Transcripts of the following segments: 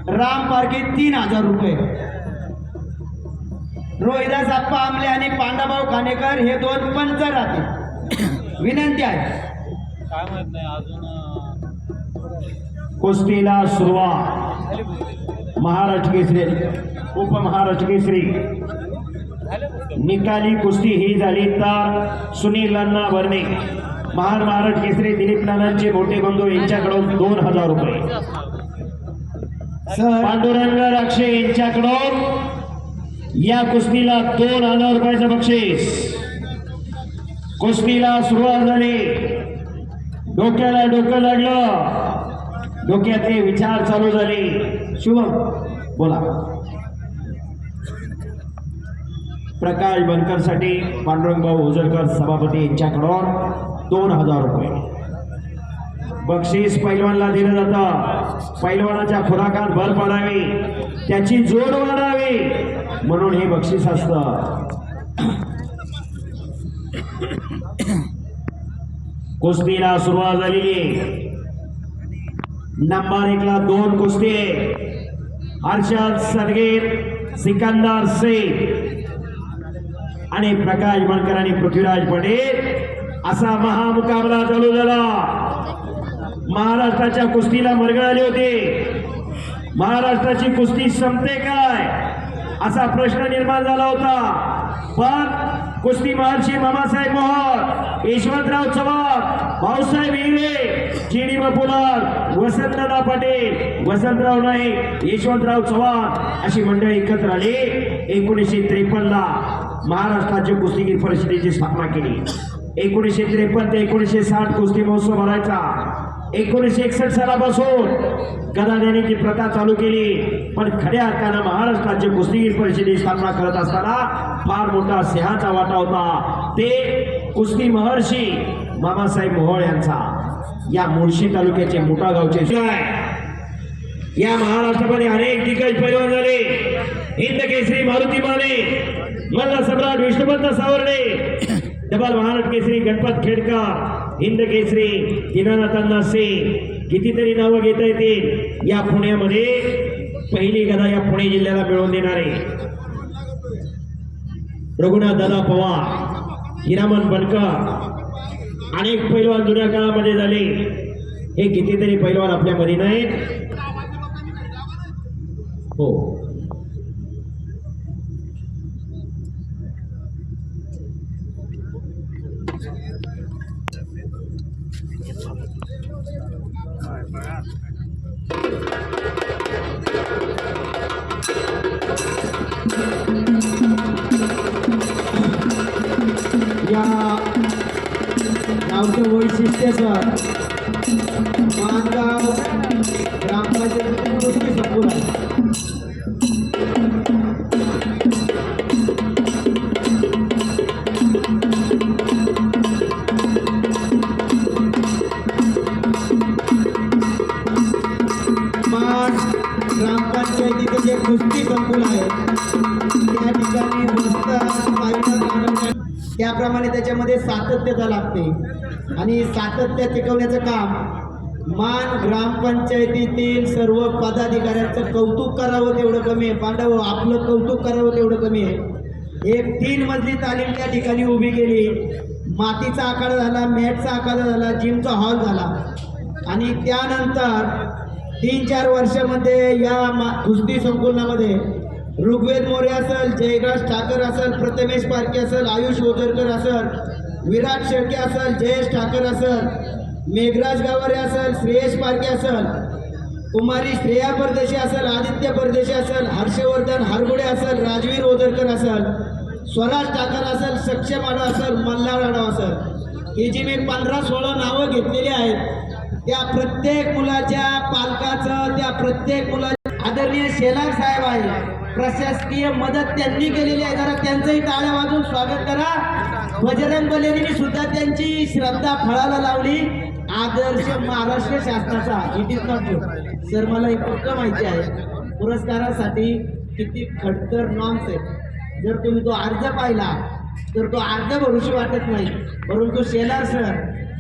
राम पारखे 3000 रुपये, रोहिदास आप्पा आमले आणि पांडाभाऊ खानेकर हे 2 पंच राहतील. विनंती आहे. काय माहित नाही अजून. कुस्तीला सुरुवात. महाराष्ट्र केसरी उपमहाराष्ट्र केसरी निकाली कुस्ती ही झाली तर सुनील अण्णा भरणे महाराष्ट्र केसरी दिलीप नानांचे मोठे बंधू यांच्याकडून 2000 रुपये, पांडुरंग राक्षे यांच्याकडून या कुस्तीला 2000 रुपयाचं बक्षीस. कुस्तीला सुरुवात झाली. डोक्याला डोकं लागलं, डोक्यातले विचार चालू झाले. शुभम बोला. प्रकाश बनकर साठी पांडुरंगभाऊ ओझरकर सभापती यांच्याकडून 2000 रुपये बक्षीस पैलवानला दिलं जातं. पैलवानाच्या खुराकात भर पडावी, त्याची जोड वाढावी म्हणून हे बक्षीस असतं. कुस्तीला सुरुवात झालेली. नंबर 1 ला 2 कुस्ती. हर्षद सदगीर, सिकंदर शेख आणि प्रकाश बनकर आणि पृथ्वीराज पटेल असा महामुकाबला चालू झाला. महाराष्ट्राच्या कुस्तीला मरगळ आले होते. महाराष्ट्राची कुस्ती संपते काय असा प्रश्न निर्माण झाला होता. पण कुस्ती महर्षी मामासाहेब मोहोळ, यशवंतराव चव्हाण, भाऊसाहेब हिरे, चिडी बापूलाल, वसंतदादा पाटील, वसंतराव नाईक, यशवंतराव चव्हाण अशी मंडळी एकत्र आली. 1953 ला महाराष्ट्राच्या कुस्तीगीर परिषदेची स्थापना केली. 1953 ते 1960 कुस्ती महोत्सव भरायचा. 1961 सालापासून गदा देण्याची प्रथा चालू केली. पण खऱ्या अर्थानं महाराष्ट्राच्या कुस्तीगीर परिषदेची स्थापना करत असताना फार मोठा सिंहाचा वाटा होता. ते कुस्ती महर्षी मामासाहेब मोहोळ यांचा. या मुळशी तालुक्याचे मोठा गावचे या महाराष्ट्रामध्ये अनेक दिग्गज पैलवान झाले. हिंद केसरी मारुती माने, मल्ल सम्राट विष्णुपंत सावर्डे, डबल महाराष्ट्र केसरी गणपत खेडकर, हिंद केसरी दिनानाथांना सिंग, कितीतरी नावं घेता येतील. या पुण्यामध्ये पहिली गदा या पुणे जिल्ह्याला मिळवून देणारे रघुनाथ दादा पवार, हिरामन बनकर अनेक पैलवान जुन्या काळामध्ये झाले. हे कितीतरी पैलवान आपल्यामध्ये नाहीत. हो या गावचं वैशिष्ट्य सर मानगाव ग्रामपंचायतीची कुस्ती संकुल आहे. ग्रामपंचायतीचे जे कुस्ती संकुल आहे त्या ठिकाणी मस्त त्याप्रमाणे त्याच्यामध्ये सातत्यता लागते आणि सातत्य टिकवण्याचं काम मान ग्रामपंचायतीतील सर्व पदाधिकाऱ्यांचं कौतुक करावं तेवढं कमी आहे. पांडव आपलं कौतुक करावं तेवढं कमी आहे. एक 3 मजली तालीम त्या ठिकाणी उभी केली. मातीचा आखाडा झाला, मॅटचा आखाडा झाला, जिमचा हॉल झाला आणि त्यानंतर 3-4 वर्षामध्ये या कुस्ती संकुलनामध्ये ऋग्वेद मोरे असेल, जयराज ठाकर असेल, प्रथमेश पारखे असेल, आयुष ओझरकर असेल, विराट शेळके असेल, जयेश ठाकर असेल, मेघराज गावरे असेल, श्रेयश पारखे असेल, कुमारी श्रेया परदेशी असेल, आदित्य परदेशी असेल, हर्षवर्धन हरगुडे असेल, राजवीर ओझरकर असेल, स्वराज ठाकर असेल, सक्षम आडा असेल, मल्हार आडा असेल, ही जी मी 15-16 नावं घेतलेली आहेत त्या प्रत्येक मुलाच्या पालकाचं, त्या प्रत्येक मुलाच्या आदरणीय शेलार साहेब आहे, प्रशासकीय मदत त्यांनी केलेली आहे. जरा त्यांचंही टाळ्या वाजून स्वागत करा. बजरंग बलेरींनी सुद्धा त्यांची श्रद्धा फळाला लावली. आदर्श महाराष्ट्र शासनाचा it is not you sir. मला एक गोष्ट माहिती आहे, पुरस्कारासाठी किती खडतर नॉर्म्स आहेत. जर तुम्ही तो अर्ज पाहिला तर तो अर्ज भरूशी वाटत नाही. परंतु शेलार सर,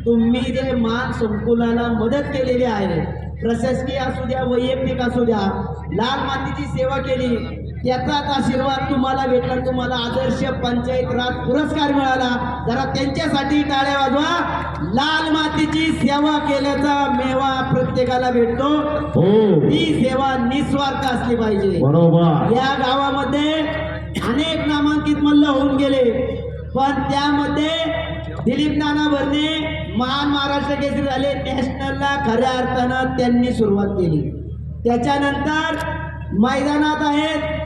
तुम्ही जे मान संकुलाला मदत केलेली आहे प्रशासकीय असू द्या वैयक्तिक असू द्या लाल मातीची सेवा केली त्याचाच आशीर्वाद तुम्हाला भेटला, तुम्हाला आदर्श पंचायत राज पुरस्कार मिळाला. जरा त्यांच्यासाठी टाळ्या वाजवा. लाल मातीची सेवा केल्याचा मेवा प्रत्येकाला भेटतो. हो ती सेवा निस्वार्थ असली पाहिजे. बरोबर. या गावामध्ये अनेक नामांकित मल्ल होऊन गेले, पण त्यामध्ये दिलीप नाना भरणे महान महाराष्ट्र केसरी झाले. नॅशनलला खऱ्या अर्थानं त्यांनी सुरुवात केली. त्याच्यानंतर मैदानात आहेत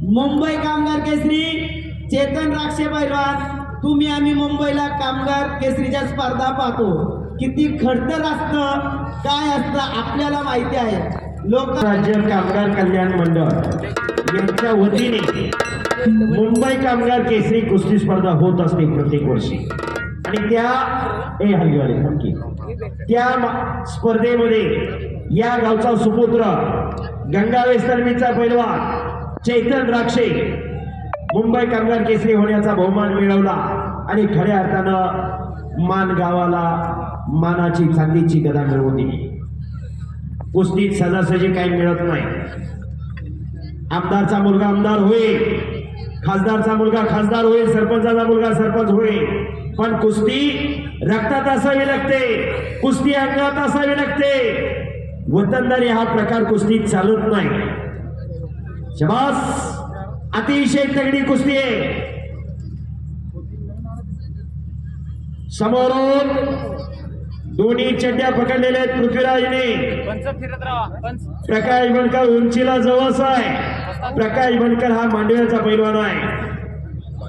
मुंबई कामगार केसरी चेतन राक्षे पैलवान. तुम्ही आम्ही मुंबईला कामगार केसरीच्या स्पर्धा पाहतो, किती खडतर असतं काय असतं आपल्याला माहिती आहे. लोक राज्य कामगार कल्याण मंडळ यांच्या वतीने मुंबई कामगार केसरी कुस्ती स्पर्धा होत असते प्रत्येक वर्षी. आणि त्या स्पर्धेमध्ये या गावचा सुपुत्र गंगा वेस्तर्मीचा पैलवान चैतन राक्षे मुंबई कामगार केसरी होण्याचा बहुमान मिळवला आणि खऱ्या अर्थानं मान गावाला मानाची चांदीची गदा मिळवून दिली. कुस्तीत सहजासहजी काही मिळत नाही. आमदारचा मुलगा आमदार होईल, खासदारचा मुलगा खासदार होईल, सरपंचाचा मुलगा सरपंच होईल, पण कुस्ती रक्तात असावी लागते, कुस्ती अंगात असावी लागते. वतनदारी हा प्रकार कुस्तीत चालत नाही. शबास, अतिशय तगडी कुस्ती आहे. समोरून दोन्ही चड्ड्या पकडलेल्या आहेत पृथ्वीराजने. प्रकाश बनकर उंचीला जवळ आहे. प्रकाश बनकर हा मांडव्याचा पैलवान आहे.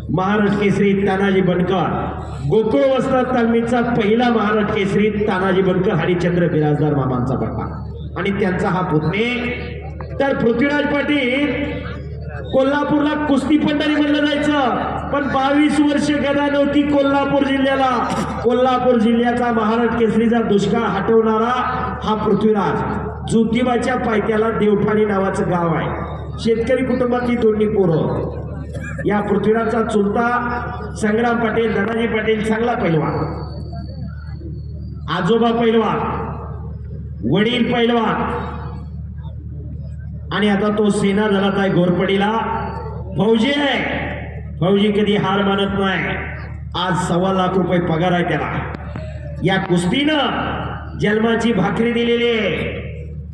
महाराष्ट्र केसरी तानाजी बनकर गोकुळ वस्ताद तालमीचा पहिला महाराष्ट्र केसरी तानाजी बनकर हरिश्चंद्र बिराजदार मामांचा पट्टा आणि त्यांचा हा पुतणे. तर पृथ्वीराज पाटील कोल्हापूरला कुस्ती पंढरी म्हणलं जायचं, पण 22 वर्ष गदा नव्हती कोल्हापूर जिल्ह्याला. कोल्हापूर जिल्ह्याचा महाराष्ट्र केसरीचा दुष्काळ हटवणारा हा पृथ्वीराज. ज्योतिबाच्या पायथ्याला देवठाणी नावाचं गाव आहे. शेतकरी कुटुंबातली दोन्ही पोरं. या पृथ्वीराजचा चुलता संग्राम पाटील धनाजी पाटील चांगला पैलवान, आजोबा पैलवान, वडील पैलवान आणि आता तो सेना दलात आहे घोरपडीला. फौजी आहे. फौजी कधी हार मानत नाही. आज 1.25 लाख रुपये पगार आहे त्याला. या कुस्तीनं जन्माची भाकरी दिलेली आहे.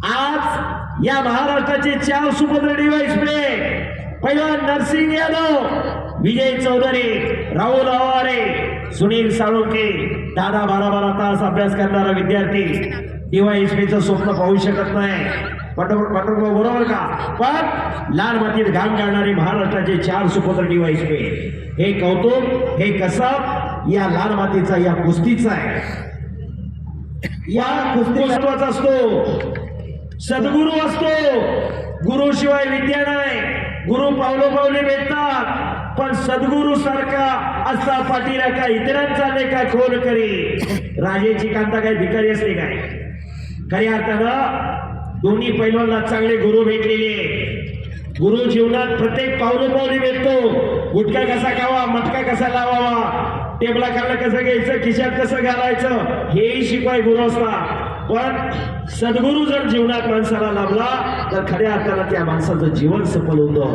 आज या महाराष्ट्राचे 4 सुपुत्र डीवायएसपी पैलवान नरसिंग यादव, विजय चौधरी, राहुल आवारे, सुनील साळुंके, दादा 12-12 तास अभ्यास करणारा विद्यार्थी डीवायएसपीचं स्वप्न पाहू शकत नाही. बरोबर का? पण लाल मातीत घाम गाळणारे महाराष्ट्राचे 4 सुपुत्र डीवायएसपी. हे कौतुक, हे कसब या लाल मातीचा, या कुस्तीचा आहे. या कुस्तीचा असतो, सद्गुरू असतो. गुरुशिवाय विद्या नाही. गुरु पावलोपावली भेटतात, पण सद्गुरू सारखा असा पाटील का इतरांचा लेखा खोल करी. राजेची कांता काय भिकारी असते काय? खऱ्या अर्थानं दोन्ही पैलवानला चांगले गुरु भेटलेले. गुरु जीवनात प्रत्येक पावलोपावली भेटतो. गुटखा कसा खावा, मटका कसा लावावा, टेबला खाल्ला कसं घ्यायचं, खिशात कसं घालायचं, हेही शिकवाय गुरु असतात. पण सद्गुरू जर जीवनात माणसाला लाभला तर खऱ्या अर्थानं त्या माणसाचं जीवन सफल होतं.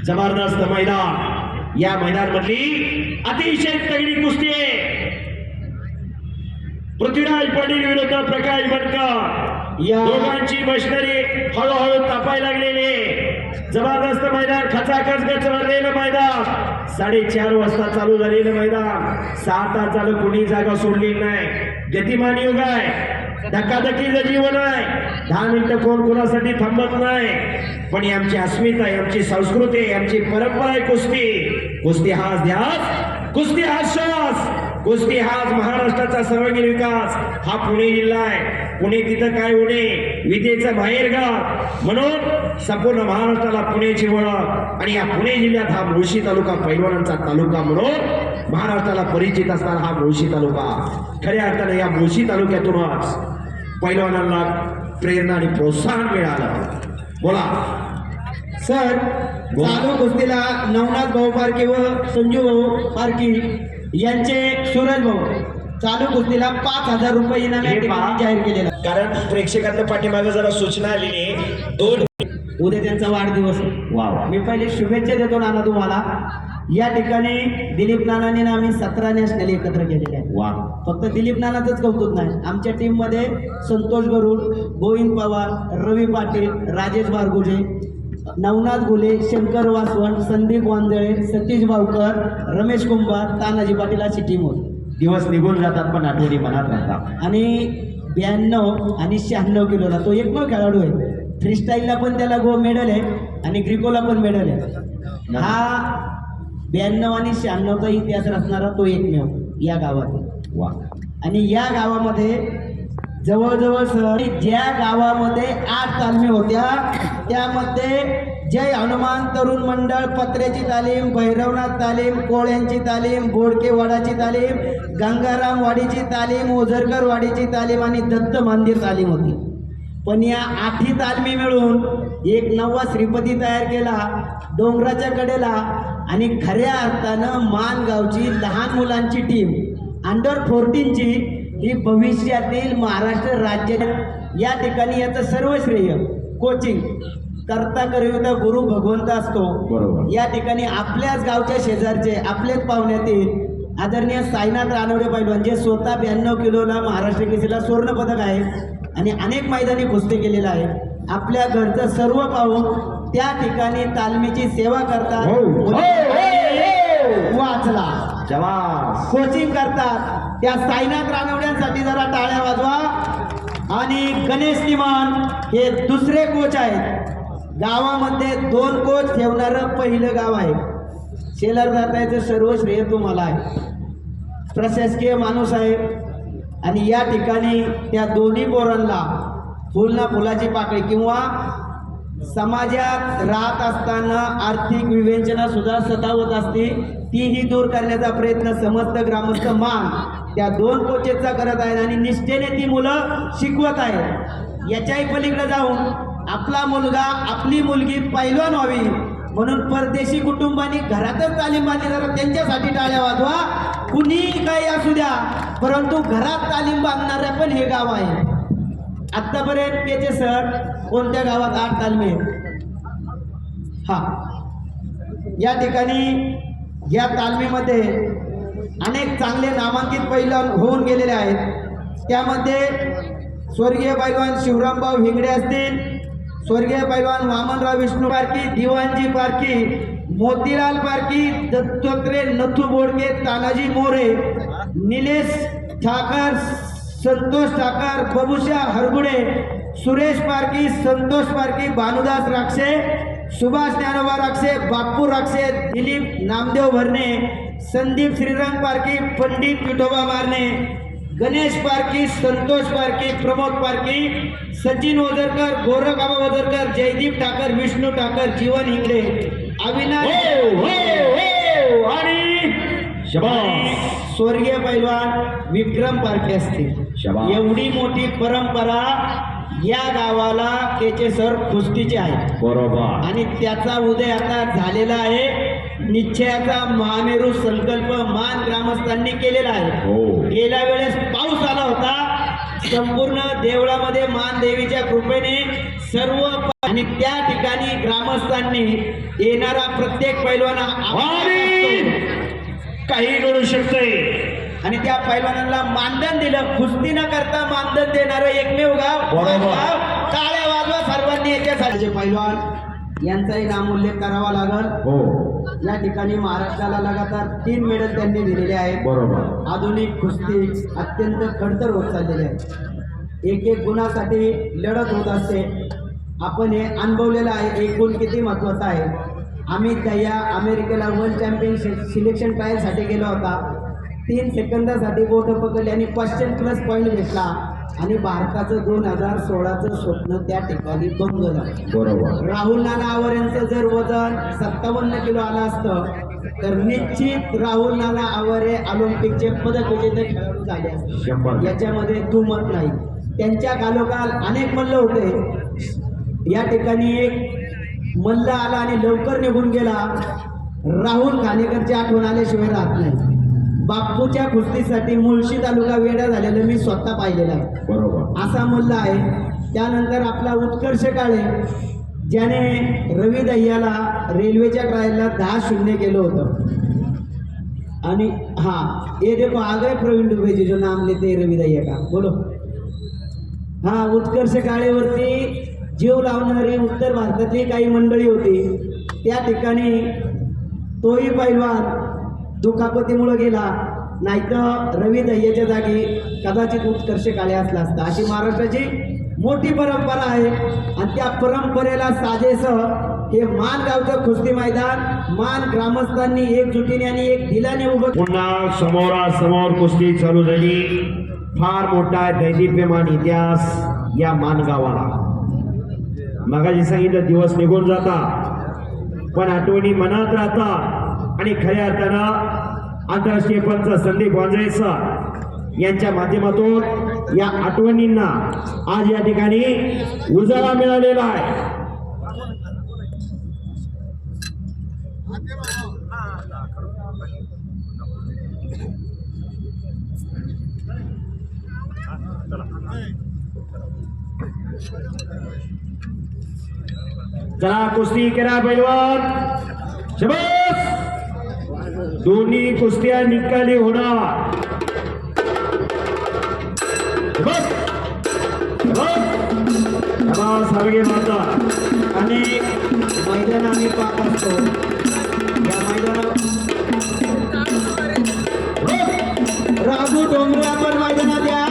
जबरदस्त मैदान. या मैदानामधली अतिशय तगडी कुस्ती आहे. पृथ्वीराज पाटील विरुद्ध प्रकाश बनकर या दोघांची मशनरी हळूहळू तापायला लागलेली. जबरदस्त मैदान, खचाखच गचवलेलं मैदान. 4:30 वाजता चालू झालेलं मैदान. 6 तास झालं, कोणी जागा सोडली नाही. गतिमान युग आहे, धकाधकीचं जीवन आहे. 10 मिनिटं कोण कोणासाठी थांबत नाही. पण ही आमची अस्मिता आहे, आमची संस्कृती आहे, आमची परंपरा आहे कुस्ती. कुस्ती हाच ध्यास, कुस्ती हाच श्वास, कुस्ती हाच महाराष्ट्राचा सर्वांगीण विकास. हा पुणे जिल्हा आहे. पुणे तिथं काय होणे, विद्येचं बाहेरगाव म्हणून संपूर्ण महाराष्ट्राला पुण्याची ओळख. आणि या पुणे जिल्ह्यात हा मुळशी तालुका पैलवानांचा तालुका म्हणून महाराष्ट्राला परिचित असणारा हा मुळशी तालुका. खऱ्या अर्थानं या मुळशी तालुक्यातूनच पैलवानांना प्रेरणा आणि प्रोत्साहन मिळालं. बोला सर. चालू कुस्तीला नवनाथ भाऊ पारखे व संजू भाऊ पारखी यांचे सूरज भाऊ चालू कुस्तीला 5,000 रुपये इनाम या हे ठिकाणी पहा. जाहीर केलेला. कारण प्रेक्षकांना पाठीमागे जरा सूचना आलेली आहे. 2 उद्या त्यांचा वाढदिवस आहे. वा मी पहिले शुभेच्छा देतो नाना तुम्हाला. या ठिकाणी दिलीप नानांनी ना आम्ही 17 नॅशनल एकत्र केलेले आहे. वा फक्त दिलीप नानाचंच कौतुक नाही, आमच्या टीममध्ये संतोष गरुड, गोविंद पवार, रवी पाटील, राजेश बारगुजे, नवनाथ गुले, शंकर वासवण, संदीप वांजळे, सतीश भावकर, रमेश कुंभार, तानाजी पाटील अशी टीम होती. दिवस निघून जातात पण आठवणी मनात राहतात. आणि 92 आणि 96 किलोला तो एकमेव खेळाडू आहे. फ्रीस्टाईलला पण त्याला गोल्ड मेडल आहे आणि ग्रिकोला पण मेडल आहे. हा 92 आणि 96चा इतिहास असणारा तो एकमेव या गावात आहे. वा आणि या गावामध्ये जवळजवळ सर ज्या गावामध्ये 8 तालमी होत्या त्यामध्ये जय हनुमान तरुण मंडळ, पत्र्याची तालीम, भैरवनाथ तालीम, कोळ्यांची तालीम, बोडकेवाडाची तालीम, गंगाराम वाडीची तालीम, ओझरकर वाडीची तालीम आणि दत्त मंदिर तालीम होती. पण या 8 तालमी मिळून एक नवा श्रीपती तयार केला डोंगराच्या कडेला. आणि खऱ्या अर्थानं मानगावची लहान मुलांची टीम अंडर 14ची ही भविष्यातील महाराष्ट्र राज्य या ठिकाणी याचं सर्व श्रेय कोचिंग करता करिता गुरु भगवंत असतो. बरोबर. या ठिकाणी आपल्याच गावच्या शेजारचे आपलेच पाहुण्यातील आदरणीय साईनाथ रानवडे पैलवान जे स्वतः 92 किलोला महाराष्ट्र केसरीला स्वर्ण पदक आहे आणि अनेक मैदानी कुस्ती केलेला आहे. आपल्या घरचं सर्व पाहून त्या ठिकाणी तालमीची सेवा करतात. वाचला कोचिंग करतात. त्या साईनाथ रानवड्यांसाठी जरा टाळ्या वाजवा. आणि गणेश निमान हे दुसरे कोच आहेत. गावामध्ये 2 कोच ठेवणारं पहिलं गाव आहे. शेलार दाताचं सर्व श्रेय तुम्हाला आहे. प्रशासकीय माणूस आहे आणि या ठिकाणी त्या दोन्ही पोरांना फुल ना फुलाची पाकळी किंवा समाजात राहत असताना आर्थिक विवेचना सुद्धा सतावत असते तीही दूर करण्याचा प्रयत्न समस्त ग्रामस्थ मान त्या 2 कोचेसचा करत आहेत आणि निष्ठेने ती मुलं शिकवत आहेत. याच्याही पलीकडे जाऊन आपला मुलगा आपली मुलगी पैलवान व्हावी म्हणून परदेशी कुटुंबांनी घरातच तालीम बांधली. जरा त्यांच्यासाठी टाळ्या वाजवा. कुणी काही असू द्या परंतु घरात तालीम बांधणाऱ्या पण हे गाव आहे. आत्तापर्यंत त्याचे सर कोणत्या गावात 8 तालमी आहेत. हा या ठिकाणी या तालमीमध्ये अनेक चांगले नामांकित पैलवान होऊन गेलेले आहेत. त्यामध्ये स्वर्गीय पैलवान शिवरामभाऊ हिंगडे असतील, स्वर्गीय पैलवान वामनराव विष्णू पारखी, दिवाणजी पारखी, मोतीलाल पारखी, दत्तात्रय नथू बोडके, तानाजी मोरे, निलेश ठाकर, संतोष ठाकर, बबुशा हरगुडे, सुरेश पारखी, संतोष पारखी, भानुदास राक्षे, सुभाष ज्ञानोबा राक्षे, बाप्पू राक्षे, दिलीप नामदेव भरणे, संदीप श्रीरंग पारखी, पंडित विठोबा मारणे, गणेश पारखी, संतोष पारखी, प्रमोद पारखी, सचिन ओझरकर, गोरखाबा ओझरकर, जयदीप ठाकर, विष्णू ठाकर, जीवन हिंगडे, अविनाश आणि स्वर्गीय पैलवान विक्रम पारखे असतील. शाबास. एवढी मोठी परंपरा या गावाला त्याचे सर कुस्तीचे आहे बरोबर. आणि त्याचा उदय आता झालेला आहे. निश्चयाचा महामेरू संकल्प मान ग्रामस्थांनी केलेला आहे. हो. गेल्या वेळेस पाऊस आला होता. संपूर्ण देवळामध्ये मान देवीच्या कृपेने सर्व आणि त्या ठिकाणी ग्रामस्थांनी येणारा प्रत्येक पैलवान काही घडू शकते आणि त्या पैलवानांना मानधन दिलं. कुस्ती न करता मानधन देणारं एकमेव गाव. बरोबर. टाळ्या वाजवा सर्वांनी याच्यासाठी. पैलवान यांचाही नामोल्लेख करावा लागल. हो या ठिकाणी महाराष्ट्राला लगातार 3 मेडल त्यांनी दिलेले आहेत. बरोबर. आधुनिक कुस्ती अत्यंत खडतर होत चाललेली आहे. एक गुणासाठी लढत होत असते. आपण हे अनुभवलेलं आहे. एक गुण किती महत्त्वाचा आहे. आम्ही त्या अमेरिकेला वर्ल्ड चॅम्पियनशिप सिलेक्शन ट्रायलसाठी गेलो होता. 3 सेकंदासाठी बोटं पकडली आणि 500+ पॉईंट घेतला आणि भारताचं 2016चं स्वप्न त्या ठिकाणी भंग झालं. बरोबर. राहुल नाना आवर यांचं जर वजन 57 किलो आलं असतं तर निश्चित राहुल नाना आवर हे ऑलिम्पिकचे पदक विजेते खेळाडू झाले असते. 100%. याच्यामध्ये दुमत नाही. त्यांच्या कालोखाल अनेक मल्ल होते. या ठिकाणी एक मल्ल आला आणि लवकर निघून गेला. राहुल खानेकरची आठवण आल्याशिवाय राहत नाही. बापूच्या कुस्तीसाठी मुळशी तालुका वेडा झालेलं मी स्वतः पाहिलेला आहे. बरोबर. असा मल्ल आहे. त्यानंतर आपला उत्कर्ष काळे ज्याने रवी दह्याला रेल्वेच्या ट्रायलला 10-0 केलं होतं. आणि हाँ ये देखो आ गए प्रवीण दुबे जी जो नाम लेते रवी दह्या का. बोलो. हा उत्कर्ष काळेवरती जीव लावणारी उत्तर भारतातली काही मंडळी होती. त्या ठिकाणी तोही पैलवान दुखापतीमुळे गेला, नाहीतर रवी दह्याच्या जागी कदाचित उत्कर्ष काळे असला असता. अशी महाराष्ट्राची मोठी परंपरा आहे आणि त्या परंपरेला साजेसं हे मान गावचं कुस्ती मैदान मान ग्रामस्थांनी एकजुटीने आणि एक दिलाने उभं. पुन्हा समोरासमोर कुस्ती चालू झाली. फार मोठा दैदिप्यमान इतिहास या मानगावाला. मगाशी सांगितलं दिवस निघून जाता पण आठवणी मनात राहतात आणि खऱ्या अर्थानं आंतरराष्ट्रीय पंच संदीप वांजळे सर यांच्या माध्यमातून या आठवणींना आज या ठिकाणी उजाळा मिळालेला आहे. चला कुस्ती करा पैलवान. शबास. दोन्ही कुस्त्या निकाली होणार. शबास. शबास. शबास हरगे माता. आणि मैदान आम्ही पाहत असतो. या मैदानात राघू डोंगरे आपण मैदानात या.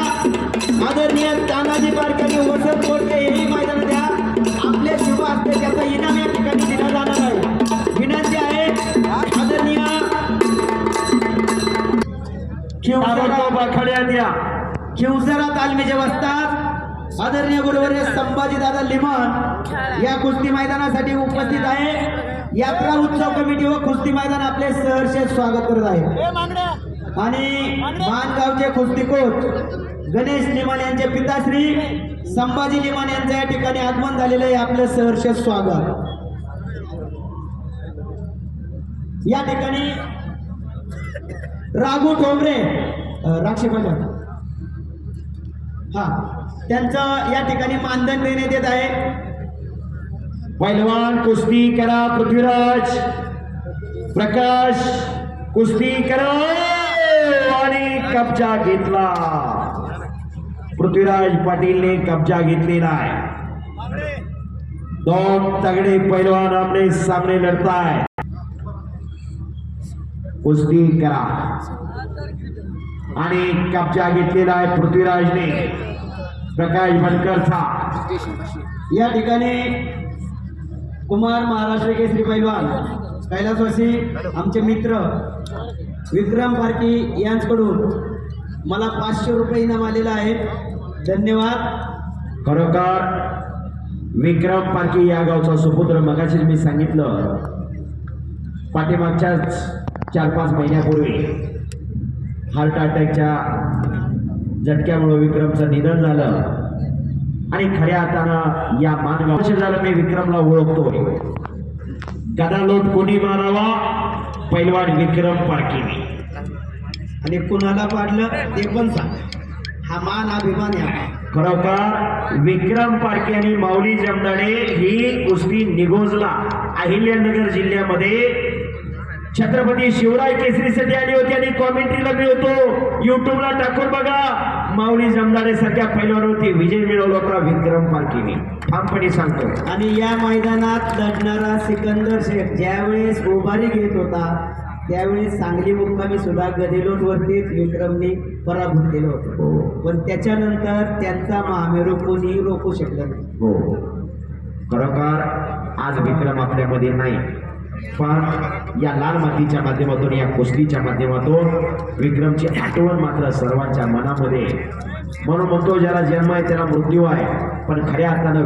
आदरणीय तानाजी पारकर वसंत कोटके हेही मैदानात द्या. आपले शुभ असते त्याचा इनाम या ठिकाणी दिला जाणार आहे. विनंती आहे आदरणीय शिवसरा तालमीचे वस्ताद आदरणीय गुरुवर्य संभाजीदादा लिमण या कुस्ती मैदानासाठी उपस्थित आहे. यात्रा उत्सव कमिटी व कुस्ती मैदान आपले सहर्ष स्वागत करत आहे. आणि मानगावचे कुस्ती कोच गणेश लिमण यांचे पिताश्री संभाजी लिमण यांचं या ठिकाणी आगमन झालेलं आहे. आपलं सहर्ष स्वागत. या ठिकाणी राघू ठोंबरे राक्षे पैलवान त्यांचं या ठिकाणी मानधन देण्यात येत आहे. पैलवान कुस्ती करा. पृथ्वीराज प्रकाश कुस्ती करा आणि कब्जा घेतला. पृथ्वीराज पाटीलने कब्जा घेतलेला आहे. दोन तगडे पैलवान आमने सामने लढताय. कुस्ती करा आणि कब्जा घेतलेला आहे पृथ्वीराजने प्रकाश बनकरचा. या ठिकाणी कुमार महाराष्ट्र केसरी पैलवान कैलासवासी आमचे मित्र विक्रम पारकी यांच्याकडून मला 500 रुपये इनाम आलेला आहे. धन्यवाद. खरोखर विक्रम पारकी या गावचा सुपुत्र. मगाशीच मी सांगितलं पाठीमागच्याच 4-5 महिन्यापूर्वी हार्ट अटॅकच्या झटक्यामुळे विक्रमचं निधन झालं आणि खऱ्या अर्थानं या मानगाव झालं मी विक्रमला ओळखतोय. गदालोट कोणी मारावा पैलवान विक्रम पारकीने. आणि कुणाला पाडलं ते पण सांग. हा मान अभिमान आहे. खरोखर विक्रम पारखे आणि माऊली जमदाडे ही कुस्ती निगोजला अहिल्यानगर जिल्ह्यामध्ये छत्रपती शिवराय केसरीसाठी आली होती आणि कॉमेंट्रीला मिळतो. युट्यूबला टाकून बघा. माऊली जमदाडे सारख्या पैलवानावरती विजय मिळवला होता विक्रम पारखेने. ठामपणे सांगतो. आणि या मैदानात लढणारा सिकंदर शेख ज्यावेळेस उभारी घेत होता त्यावेळेस सांगली मुक्कामी सुद्धा गदेलोटवरतीच विक्रमने पराभूत केलं होतं. पण त्याच्यानंतर त्यांचा महामेरू कोणीही रोखू शकलं नाही. हो खरोखर आज विक्रम आपल्यामध्ये नाही पण या लाल मातीच्या माध्यमातून या कुस्तीच्या माध्यमातून विक्रमची आठवण मात्र सर्वांच्या मनामध्ये. म्हणून म्हणतो ज्याला जन्म आहे त्याला मृत्यू आहे. पण खऱ्या अर्थानं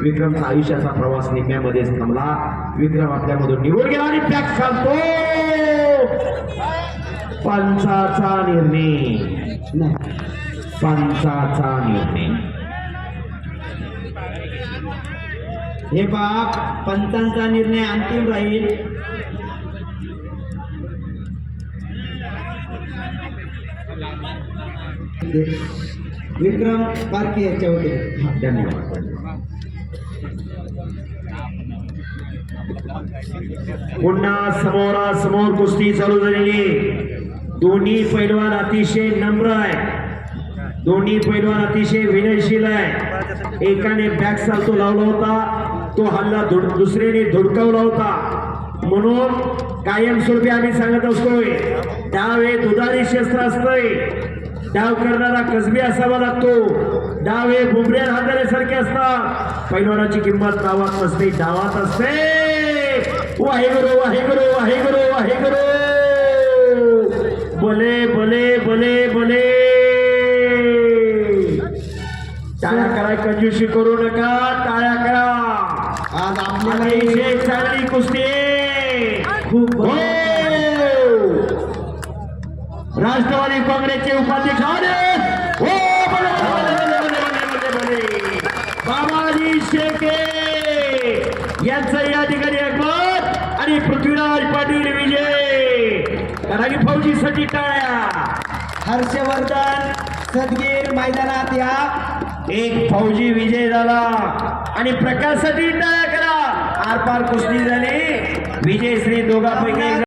विक्रमचा आयुष्याचा प्रवास निम्म्यामध्येच थांबला. विक्रम आपल्यामधून निघून गेला आणि पॅक घालतो. पंचाचा निर्णय. पंचाचा निर्णय. हे बाप पंचांचा निर्णय अंतिम राहील. विक्रम पारखे यांच्या वतीने. धन्यवाद. पुन्हा समोरासमोर कुस्ती चालू झालेली. दोन्ही पैलवान अतिशय नम्र आहे, दोन्ही पैलवान अतिशय विनयशील आहे. एकाने बॅक सालतो लावला होता, तो हल्ला दुसऱ्याने धुडकावला होता. म्हणून कायमस्वरूपी आम्ही सांगत असतोय, डाव हे दुधारी शस्त्र असतंय. डाव करणारा कसबी असावा लागतो. डाव हे बुमऱ्या हाताळ्यासारखे असतात. पैलवानाची किंमत नावात नसते, डावात असते. वाहेगुरु वाहेगुरु वाहेगुरु वाहेगुरु. भले भले भले भले. टाळ्या करा, कंजूशी करू नका, टाळ्या करा. आज आपल्याला अतिशय चांगली कुस्ती. खूप हो. राष्ट्रवादी काँग्रेसचे उपाध्यक्ष आले. हो, भले, भले, भले, भले, भले, भले. बाबाजी शेळके यांचं या ठिकाणी एकमत आणि पृथ्वीराज पाटील विजय. कारण फौजीसाठी टाळ्या. हर्षवर्धन सदगीर मैदानात या. एक फौजी विजय झाला आणि प्रकाशसाठी टाळ्या करा. आरपार कुस्ती झाली. विजयश्री दोघांपैकी